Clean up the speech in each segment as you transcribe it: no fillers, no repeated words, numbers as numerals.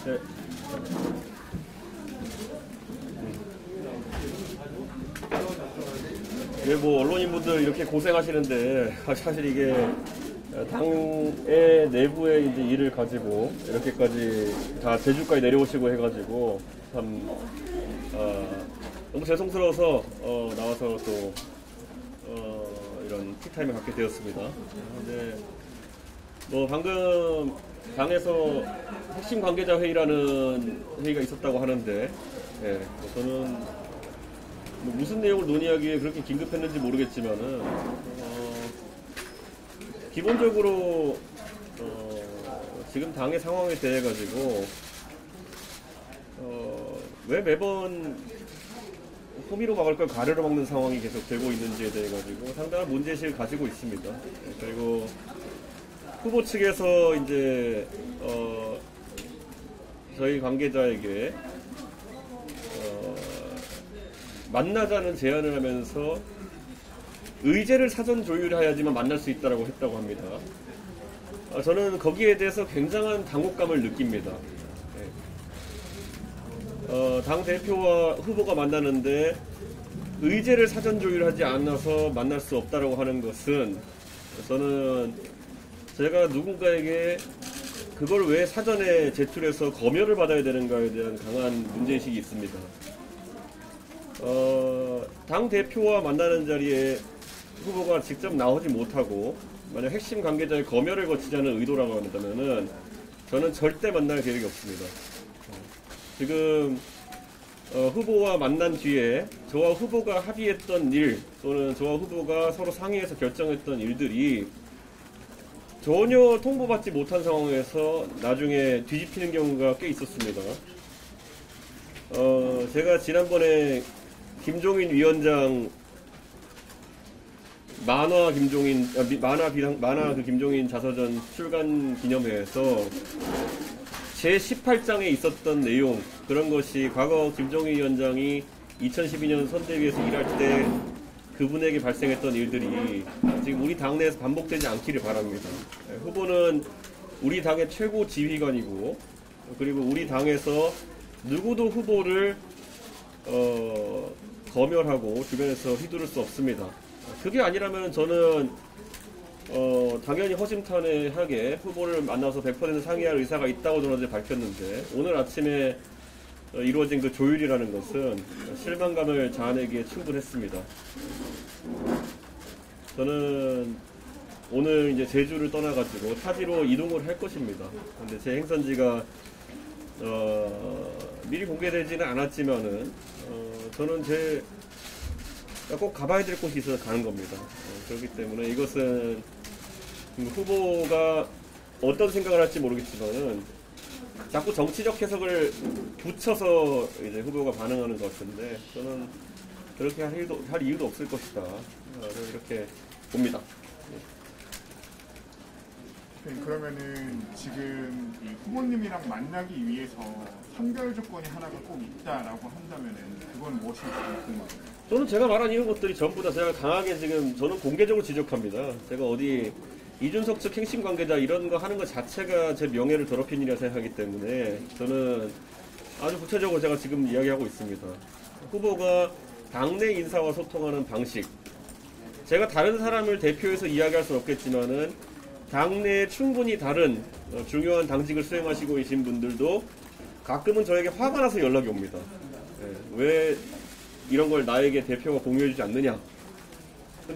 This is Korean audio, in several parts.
네. 네, 뭐 언론인분들 이렇게 고생하시는데 사실 이게 당의 내부의 이제 일을 가지고 이렇게까지 다 제주까지 내려오시고 해가지고 참 너무 죄송스러워서 나와서 또 이런 티타임을 갖게 되었습니다. 근데 뭐 방금 당에서 핵심 관계자 회의라는 회의가 있었다고 하는데, 예, 뭐 저는 뭐 무슨 내용을 논의하기에 그렇게 긴급했는지 모르겠지만은 기본적으로 지금 당의 상황에 대해 가지고 왜 매번 호미로 막을 걸 가래로 막는 상황이 계속 되고 있는지에 대해 가지고 상당한 문제의식을 가지고 있습니다. 그리고 후보 측에서 이제 저희 관계자에게 만나자는 제안을 하면서 의제를 사전 조율해야지만 만날 수 있다고 했다고 합니다. 저는 거기에 대해서 굉장한 당혹감을 느낍니다. 당 대표와 후보가 만나는데 의제를 사전 조율하지 않아서 만날 수 없다고 하는 것은 저는 제가 누군가에게 그걸 왜 사전에 제출해서 검열을 받아야 되는가에 대한 강한 문제의식이 있습니다. 당 대표와 만나는 자리에 후보가 직접 나오지 못하고 만약 핵심 관계자의 검열을 거치자는 의도라고 한다면은 저는 절대 만날 계획이 없습니다. 지금 후보와 만난 뒤에 저와 후보가 합의했던 일 또는 저와 후보가 서로 상의해서 결정했던 일들이 전혀 통보받지 못한 상황에서 나중에 뒤집히는 경우가 꽤 있었습니다. 제가 지난번에 김종인 위원장 만화 그 김종인 자서전 출간 기념회에서 제 18장에 있었던 내용, 그런 것이 과거 김종인 위원장이 2012년 선대위에서 일할 때 그분에게 발생했던 일들이 지금 우리 당내에서 반복되지 않기를 바랍니다. 후보는 우리 당의 최고 지휘관이고, 그리고 우리 당에서 누구도 후보를 검열하고 주변에서 휘두를 수 없습니다. 그게 아니라면 저는 당연히 허심탄회하게 후보를 만나서 100% 상의할 의사가 있다고 저는 어제 밝혔는데, 오늘 아침에 이루어진 그 조율이라는 것은 실망감을 자아내기에 충분했습니다. 저는 오늘 이제 제주를 떠나가지고 타지로 이동을 할 것입니다. 근데 제 행선지가 미리 공개되지는 않았지만은 저는 꼭 가봐야 될 곳이 있어서 가는 겁니다. 그렇기 때문에 이것은 후보가 어떤 생각을 할지 모르겠지만은 자꾸 정치적 해석을 붙여서 이제 후보가 반응하는 것 같은데, 저는 그렇게 할 이유도 없을 것이다. 이렇게 봅니다. 그러면은 지금 이 후보님이랑 만나기 위해서 선별 조건이 하나가 꼭 있다라고 한다면은 그건 무엇인지 궁금합니다. 저는 제가 말한 이런 것들이 전부 다 제가 강하게 지금 저는 공개적으로 지적합니다. 제가 어디 이준석 측 핵심 관계자 이런 거 하는 것 자체가 제 명예를 더럽힌 일이라 생각하기 때문에 저는 아주 구체적으로 제가 지금 이야기하고 있습니다. 후보가 당내 인사와 소통하는 방식, 제가 다른 사람을 대표해서 이야기할 수는 없겠지만은 당내에 충분히 다른 중요한 당직을 수행하시고 계신 분들도 가끔은 저에게 화가 나서 연락이 옵니다. 왜 이런 걸 나에게 대표가 공유해주지 않느냐.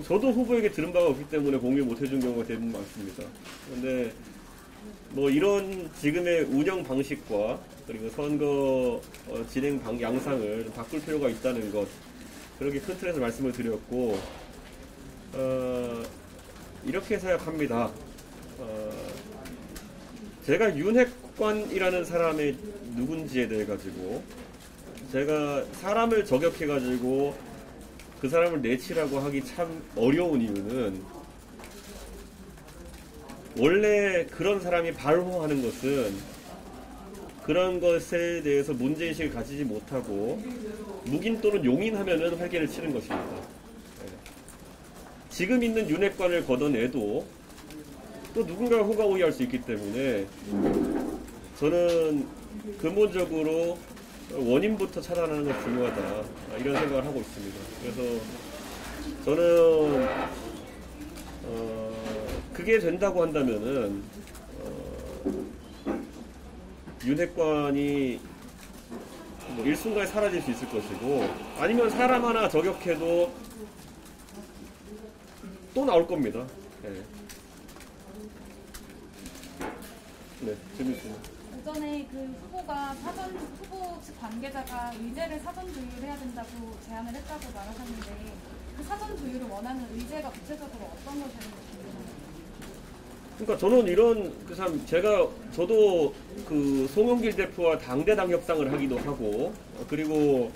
저도 후보에게 들은 바가 없기 때문에 공유 못 해준 경우가 대부분 많습니다. 그런데 뭐 이런 지금의 운영 방식과 그리고 선거 진행 양상을 좀 바꿀 필요가 있다는 것, 그렇게 큰 틀에서 말씀을 드렸고, 이렇게 생각합니다. 제가 윤핵관이라는 사람이 누군지에 대해 가지고 제가 사람을 저격해 가지고 그 사람을 내치라고 하기 참 어려운 이유는, 원래 그런 사람이 발호하는 것은 그런 것에 대해서 문제의식을 가지지 못하고 묵인 또는 용인하면은 활개를 치는 것입니다. 지금 있는 윤핵관을 걷어내도 또 누군가가 호가호위할 수 있기 때문에 저는 근본적으로 원인부터 차단하는 것이 중요하다 이런 생각을 하고 있습니다. 그래서 저는 그게 된다고 한다면은 윤핵관이 뭐 일순간에 사라질 수 있을 것이고 아니면 사람 하나 저격해도 또 나올 겁니다. 네, 네 재밌습니다. 오전에 그 후보가 후보 측 관계자가 의제를 사전 조율해야 된다고 제안을 했다고 말하셨는데 그 사전 조율을 원하는 의제가 구체적으로 어떤 것이었는지 궁금해요. 그러니까 저는 이런 저도 그 송영길 대표와 당대당 협상을 하기도 하고 그리고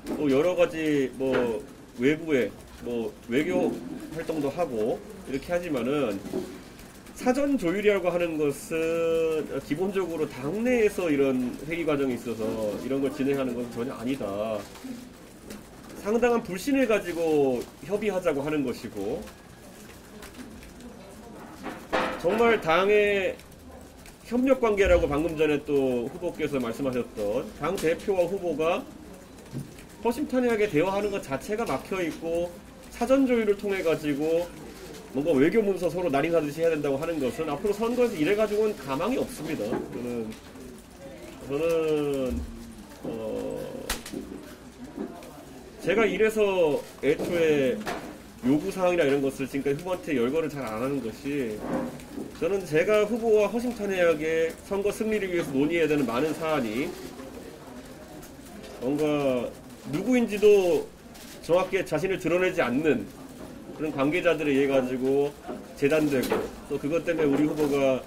또 여러 가지 뭐 외부에 뭐 외교 활동도 하고 이렇게 하지만은 사전 조율이라고 하는 것은 기본적으로 당내에서 이런 회의 과정이 있어서 이런 걸 진행하는 것은 전혀 아니다. 상당한 불신을 가지고 협의하자고 하는 것이고 정말 당의 협력 관계라고 방금 전에 또 후보께서 말씀하셨던 당 대표와 후보가 허심탄회하게 대화하는 것 자체가 막혀 있고 사전 조율을 통해 가지고 뭔가 외교 문서 서로 날인하듯이 해야 된다고 하는 것은 앞으로 선거에서 이래 가지고는 가망이 없습니다. 저는 제가 이래서 애초에 요구사항이나 이런 것을 지금까지 후보한테 열거를 잘 안 하는 것이 저는 제가 후보와 허심탄회하게 선거 승리를 위해서 논의해야 되는 많은 사안이 뭔가 누구인지도 정확히 자신을 드러내지 않는 그런 관계자들에 의해 가지고 재단되고 또 그것 때문에 우리 후보가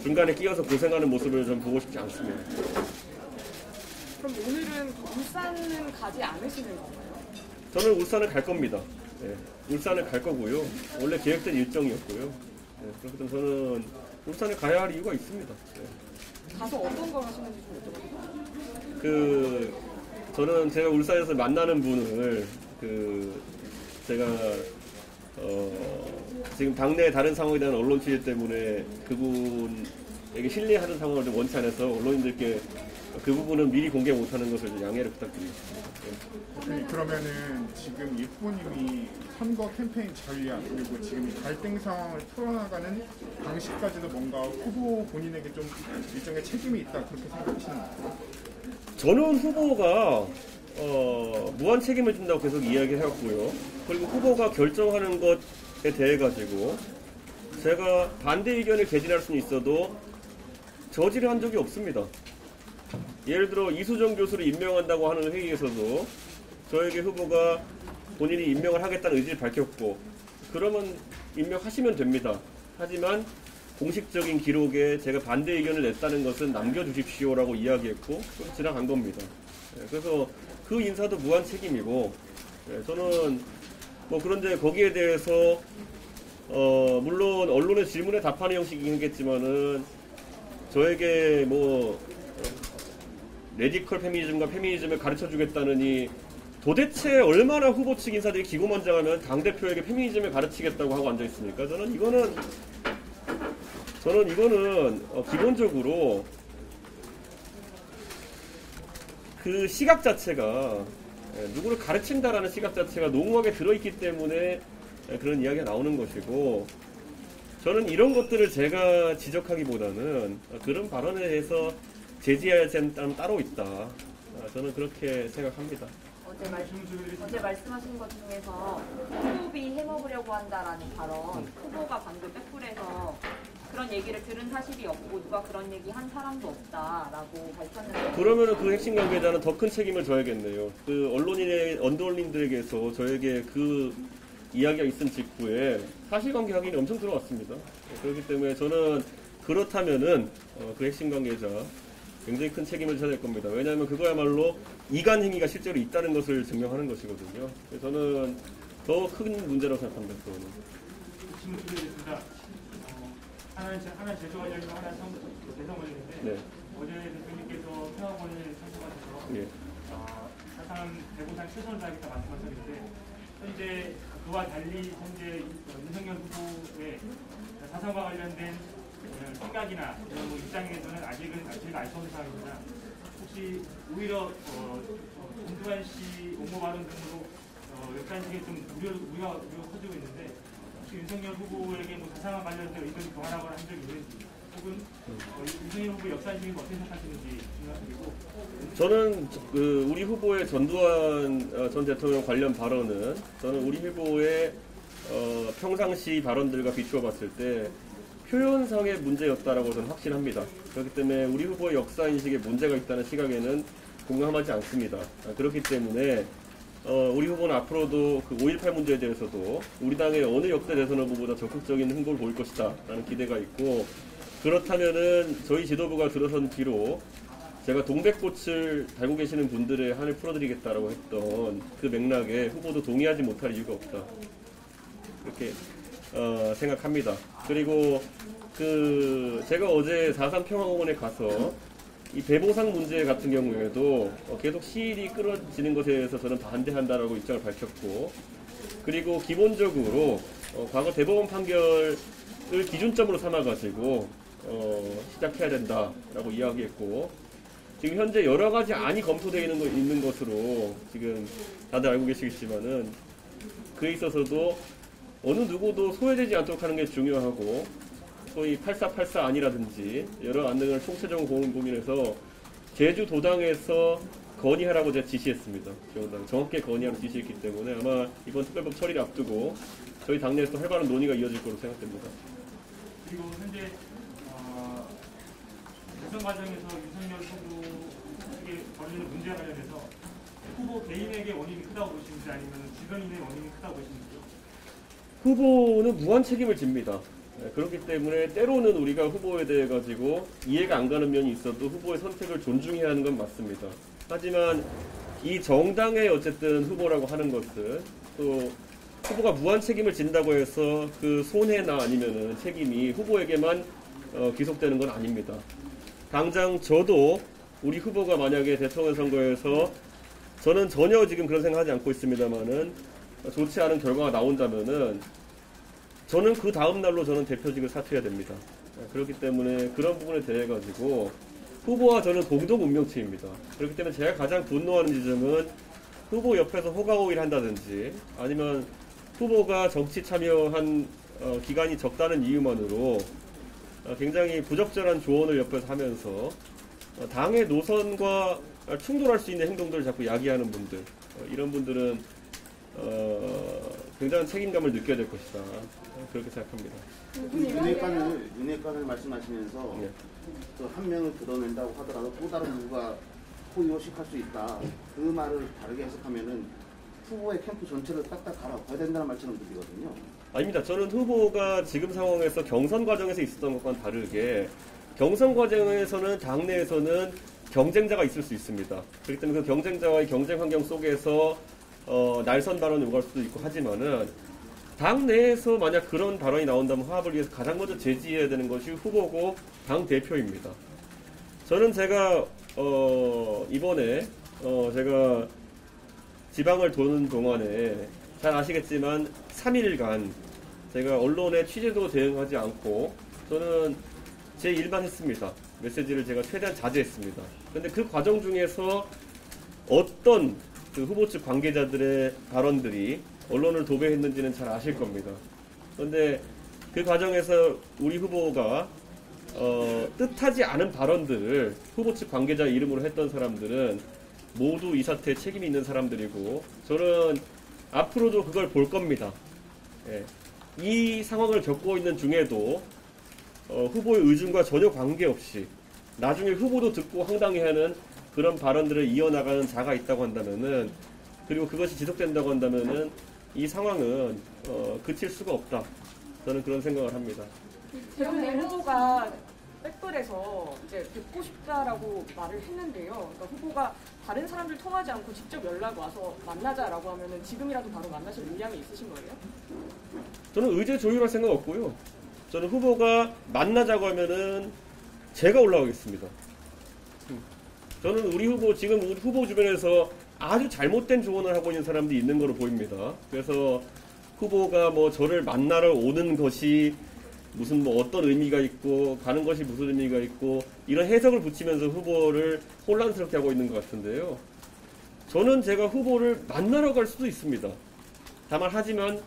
중간에 끼어서 고생하는 모습을 좀 보고 싶지 않습니다. 그럼 오늘은 울산은 가지 않으시는 건가요? 저는 울산을 갈 겁니다. 네, 울산을 갈 거고요. 원래 계획된 일정이었고요. 네, 그렇기 때문에 저는 울산에 가야 할 이유가 있습니다. 네. 가서 어떤 걸 하시는지 좀 여쭤봐도 저는 제가 울산에서 만나는 분을 제가 지금 당내 다른 상황에 대한 언론 취재 때문에 그분에게 신뢰하는 상황을 좀 원치 않아서 언론인들께 그 부분은 미리 공개 못하는 것을 좀 양해를 부탁드립니다. 네. 그러면은 지금 이 후보님이 선거 캠페인 전략 그리고 지금 이 갈등 상황을 풀어나가는 방식까지도 뭔가 후보 본인에게 좀 일종의 책임이 있다 그렇게 생각하시는 거예요? 저는 후보가 무한 책임을 진다고 계속 이야기해왔고요. 그리고 후보가 결정하는 것에 대해 가지고 제가 반대 의견을 개진할 수는 있어도 저지를 한 적이 없습니다. 예를 들어 이수정 교수를 임명한다고 하는 회의에서도 저에게 후보가 본인이 임명을 하겠다는 의지를 밝혔고 그러면 임명하시면 됩니다. 하지만 공식적인 기록에 제가 반대 의견을 냈다는 것은 남겨주십시오라고 이야기했고 지나간 겁니다. 그래서 그 인사도 무한 책임이고 저는 뭐 그런데 거기에 대해서 물론 언론의 질문에 답하는 형식이긴 하겠지만은 저에게 뭐 레디컬 페미니즘과 페미니즘을 가르쳐주겠다느니 도대체 얼마나 후보 측 인사들이 기고만장하면 당대표에게 페미니즘을 가르치겠다고 하고 앉아있습니까? 저는 이거는 기본적으로 그 시각 자체가 누구를 가르친다라는 시각 자체가 농후하게 들어있기 때문에 그런 이야기가 나오는 것이고 저는 이런 것들을 제가 지적하기보다는 그런 발언에 대해서 제지해야 되는 따로 따로 있다. 저는 그렇게 생각합니다. 어제 말씀하신 것 중에서 후보비 해먹으려고 한다라는 발언 후보가 방금 백불에서 그런 얘기를 들은 사실이 없고 누가 그런 얘기 한 사람도 없다라고 밝혔는데 그러면은 그 핵심 관계자는 더 큰 책임을 져야겠네요. 그 언론인들에게서 저에게 그 이야기가 있은 직후에 사실관계 확인이 엄청 들어왔습니다. 그렇기 때문에 저는 그렇다면은 그 핵심 관계자 굉장히 큰 책임을 져야 될 겁니다. 왜냐하면 그거야말로 이간 행위가 실제로 있다는 것을 증명하는 것이거든요. 그래서 저는 더 큰 문제라고 생각합니다. 그거는. 질문 드리겠습니다. 하나 제조하려면 하나 대상 올리는데 네. 어제 대표님께서 평화원을 참석하셔서 예. 사상 대구산 최선을 다하겠다 말씀하셨는데 현재 그와 달리 현재 윤석열 후보의 사상과 관련된 생각이나 이런 뭐 입장에 대해서는 아직은 저희가 알 수 없는 상황입니다. 혹시 오히려 김두한 씨 옹호 발언 등으로 역사인식에 좀 우려가 커지고 있는데 혹시 윤석열 후보에게 뭐 사상과 관련된 의견이 교환하거나 한 적이 있는지 혹은 윤석열 후보 역사인식이 어떻게 생각하시는지 그리고 저는 우리 후보의 전두환 전 대통령 관련 발언은 저는 우리 후보의 평상시 발언들과 비추어 봤을 때 표현상의 문제였다라고 저는 확신합니다. 그렇기 때문에 우리 후보의 역사인식에 문제가 있다는 시각에는 공감하지 않습니다. 그렇기 때문에 우리 후보는 앞으로도 그 5.18 문제에 대해서도 우리 당의 어느 역대 대선 후보보다 적극적인 행보를 보일 것이다 라는 기대가 있고, 그렇다면은 저희 지도부가 들어선 뒤로 제가 동백꽃을 달고 계시는 분들의 한을 풀어드리겠다라고 했던 그 맥락에 후보도 동의하지 못할 이유가 없다, 이렇게 생각합니다. 그리고 제가 어제 4.3 평화공원에 가서 이 배보상 문제 같은 경우에도 계속 시일이 끌어지는 것에 대해서 저는 반대한다라고 입장을 밝혔고, 그리고 기본적으로 과거 대법원 판결을 기준점으로 삼아가지고 시작해야 된다라고 이야기했고, 지금 현재 여러 가지 안이 검토되어 있는 것으로 지금 다들 알고 계시겠지만은 그에 있어서도 어느 누구도 소외되지 않도록 하는 게 중요하고, 소위 8484 안이라든지 여러 안 등을 총체적으로 고민해서 제주도당에서 건의하라고 제가 지시했습니다. 정확하게 건의하라고 지시했기 때문에 아마 이번 특별법 처리를 앞두고 저희 당내에서 활발한 논의가 이어질 것으로 생각됩니다. 그리고 현재 대선 과정에서 윤석열 후보에게 벌어지는 문제와 관련해서 후보 개인에게 원인이 크다고 보시는지 아니면 주변인의 원인이 크다고 보시는지? 후보는 무한 책임을 집니다. 그렇기 때문에 때로는 우리가 후보에 대해 가지고 이해가 안 가는 면이 있어도 후보의 선택을 존중해야 하는 건 맞습니다. 하지만 이 정당의 어쨌든 후보라고 하는 것은 또 후보가 무한 책임을 진다고 해서 그 손해나 아니면은 책임이 후보에게만 귀속되는 건 아닙니다. 당장 저도 우리 후보가 만약에 대통령 선거에서 저는 전혀 지금 그런 생각하지 않고 있습니다만은 좋지 않은 결과가 나온다면은 저는 그 다음 날로 저는 대표직을 사퇴해야 됩니다. 그렇기 때문에 그런 부분에 대해 가지고 후보와 저는 공동 운명체입니다. 그렇기 때문에 제가 가장 분노하는 지점은 후보 옆에서 호가호위를 한다든지 아니면 후보가 정치 참여한 기간이 적다는 이유만으로 굉장히 부적절한 조언을 옆에서 하면서 당의 노선과 충돌할 수 있는 행동들을 자꾸 야기하는 분들, 이런 분들은 굉장한 책임감을 느껴야 될 것이다, 그렇게 생각합니다. 윤핵관을 말씀하시면서 네. 또 한 명을 걷어낸다고 하더라도 또 다른 누가 호의호식할 수 있다, 그 말을 다르게 해석하면은 후보의 캠프 전체를 딱딱 갈아엎어야 된다는 말처럼 들리거든요. 아닙니다. 저는 후보가 지금 상황에서 경선 과정에서 있었던 것과는 다르게 경선 과정에서는 당내에서는 경쟁자가 있을 수 있습니다. 그렇기 때문에 그 경쟁자와의 경쟁 환경 속에서 날선 발언이 오갈 수도 있고 하지만은 당내에서 만약 그런 발언이 나온다면 화합을 위해서 가장 먼저 제지해야 되는 것이 후보고 당 대표입니다. 저는 제가 이번에 제가 지방을 도는 동안에 잘 아시겠지만 3일간 제가 언론의 취재도 대응하지 않고 저는 제 일만 했습니다. 메시지를 제가 최대한 자제했습니다. 그런데 그 과정 중에서 어떤 그 후보 측 관계자들의 발언들이 언론을 도배했는지는 잘 아실 겁니다. 그런데 그 과정에서 우리 후보가 뜻하지 않은 발언들을 후보 측 관계자 이름으로 했던 사람들은 모두 이 사태에 책임이 있는 사람들이고, 저는 앞으로도 그걸 볼 겁니다. 예. 이 상황을 겪고 있는 중에도 후보의 의중과 전혀 관계없이 나중에 후보도 듣고 황당해하는 그런 발언들을 이어나가는 자가 있다고 한다면은, 그리고 그것이 지속된다고 한다면은 이 상황은 그칠 수가 없다, 저는 그런 생각을 합니다. 최근에 후보가 백돌에서 이제 뵙고 싶다라고 말을 했는데요. 그러니까 후보가 다른 사람들 통하지 않고 직접 연락 와서 만나자라고 하면은 지금이라도 바로 만나실 의향이 있으신 거예요? 저는 의제 조율할 생각 없고요. 저는 후보가 만나자고 하면은 제가 올라가겠습니다. 저는 우리 후보, 지금 우리 후보 주변에서 아주 잘못된 조언을 하고 있는 사람들이 있는 거로 보입니다. 그래서 후보가 뭐 저를 만나러 오는 것이 무슨 뭐 어떤 의미가 있고 가는 것이 무슨 의미가 있고 이런 해석을 붙이면서 후보를 혼란스럽게 하고 있는 것 같은데요. 저는 제가 후보를 만나러 갈 수도 있습니다. 다만 하지만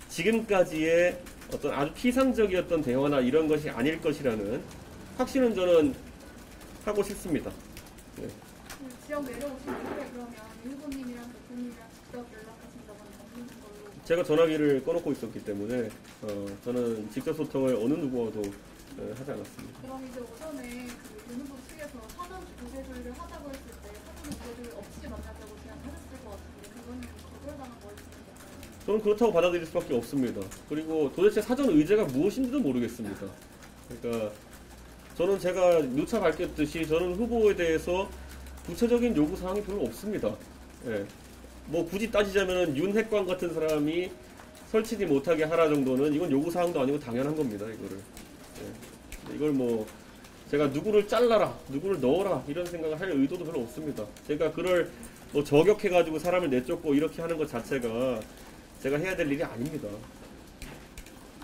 지금까지의 어떤 아주 피상적이었던 대화나 이런 것이 아닐 것이라는 확신은 저는 하고 싶습니다. 네. 지역 내려오신 이후에 그러면 유 후보님이랑 대표님이랑 직접 연락하신다거나 없는 걸로 제가 전화기를 꺼놓고 있었기 때문에 저는 직접 소통을 어느 누구와도 하지 않았습니다. 그럼 이제 오전에 그윤 후보 측에서 사전 조세 조율을 하자고 했을 때 사전 조세 조율 없이 만나자고 제안하셨을 것 같은데 그거는 거절당한 거였습니다. 저는 그렇다고 받아들일 수밖에 없습니다. 그리고 도대체 사전 의제가 무엇인지도 모르겠습니다. 그러니까 저는 제가 누차 밝혔듯이 저는 후보에 대해서 구체적인 요구 사항이 별로 없습니다. 예. 뭐 굳이 따지자면 윤핵관 같은 사람이 설치지 못하게 하라 정도는 이건 요구 사항도 아니고 당연한 겁니다. 이거를. 예. 이걸 뭐 제가 누구를 잘라라, 누구를 넣어라 이런 생각을 할 의도도 별로 없습니다. 제가 그걸 뭐 저격해가지고 사람을 내쫓고 이렇게 하는 것 자체가 제가 해야 될 일이 아닙니다.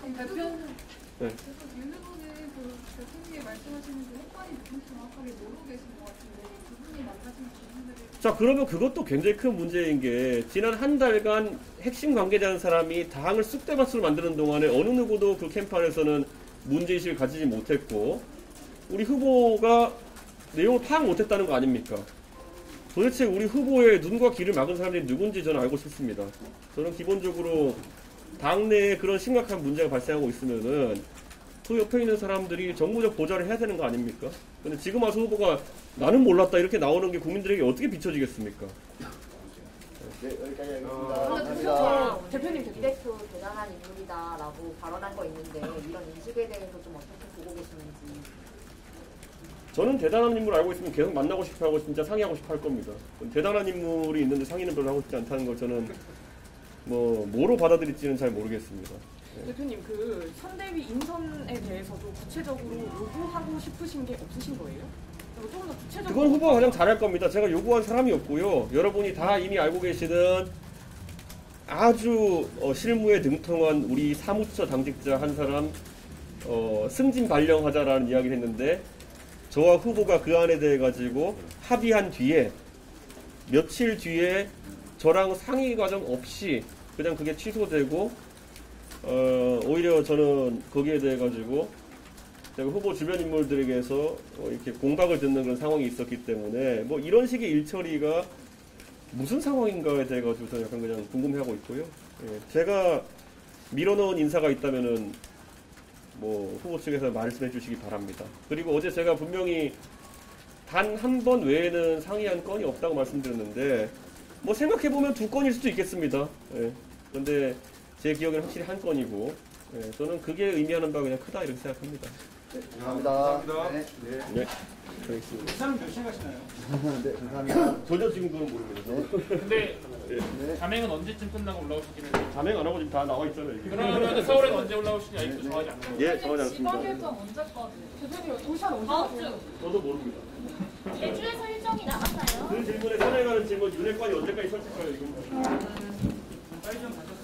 대표님, 네. 윤 후보는 그 대표님이 말씀하시는 그 핵관이 누군지 정확하게 모르고 계신 것 같은데 그분이 만나신 분들을 자, 그러면 그것도 굉장히 큰 문제인 게 지난 한 달간 핵심 관계자인 사람이 당을 쑥대밭으로 만드는 동안에 어느 누구도 그 캠프 안에서는 문제의식을 가지지 못했고 우리 후보가 내용을 파악 못했다는 거 아닙니까? 도대체 우리 후보의 눈과 귀를 막은 사람들이 누군지 저는 알고 싶습니다. 저는 기본적으로 당내에 그런 심각한 문제가 발생하고 있으면은 그 옆에 있는 사람들이 정무적 보좌를 해야 되는 거 아닙니까? 근데 지금 와서 후보가 나는 몰랐다 이렇게 나오는 게 국민들에게 어떻게 비춰지겠습니까? 네, 여기까지 하겠습니다. 감사합니다. 대표님, 이 대표 대단한 인물이다라고 발언한 거 있는데 이런 인식에 대해서 좀 어떻게 보고 계시는지. 저는 대단한 인물을 알고 있으면 계속 만나고 싶어 하고 진짜 상의하고 싶어 할 겁니다. 대단한 인물이 있는데 상의는 별로 하고 싶지 않다는 걸 저는 뭐로 받아들일지는 잘 모르겠습니다. 대표님, 그 선대위 인선에 대해서도 구체적으로 요구하고 싶으신 게 없으신 거예요? 조금 더 구체적으로. 그건 후보가 가장 잘할 겁니다. 제가 요구한 사람이 없고요. 여러분이 다 이미 알고 계시는 아주 실무에 능통한 우리 사무처 당직자 한 사람 승진 발령하자라는 이야기를 했는데 저와 후보가 그 안에 대해 가지고 합의한 뒤에 며칠 뒤에 저랑 상의 과정 없이 그냥 그게 취소되고 오히려 저는 거기에 대해 가지고 제가 후보 주변 인물들에게서 이렇게 공박을 듣는 그런 상황이 있었기 때문에 뭐 이런 식의 일처리가 무슨 상황인가에 대해 가지고 저는 약간 그냥 궁금해하고 있고요. 예, 제가 밀어넣은 인사가 있다면은 뭐 후보 측에서 말씀해 주시기 바랍니다. 그리고 어제 제가 분명히 단 한 번 외에는 상의한 건이 없다고 말씀드렸는데 뭐 생각해 보면 2건일 수도 있겠습니다. 예, 그런데 제 기억에는 확실히 한 건이고 예, 저는 그게 의미하는 바가 그냥 크다 이렇게 생각합니다. 네, 감사합니다. 네, 네, 알겠습니다. 사람 몇 시에 가시나요? 네, 감사합니다. 전혀 지금 그건 모릅니다. 근데 네. 자맹은 언제쯤 끝나고 올라오시기는? 자맹 안 하고 지금 다 나와 있잖아요. 지금. 그러면 서울에는 언제 올라오시냐 아직도 정하지 않는 거예요? 예, 정하지 않습니다. 지방 일정 언제까지? 대표님, 도시한 언제 다음 가세요? 주 저도 모릅니다. 제주에서 일정이 나갔나요? 그 질문에 선행하는 질문 윤핵관이 언제까지 설치할까요? 이거. 빨리 좀 가셔.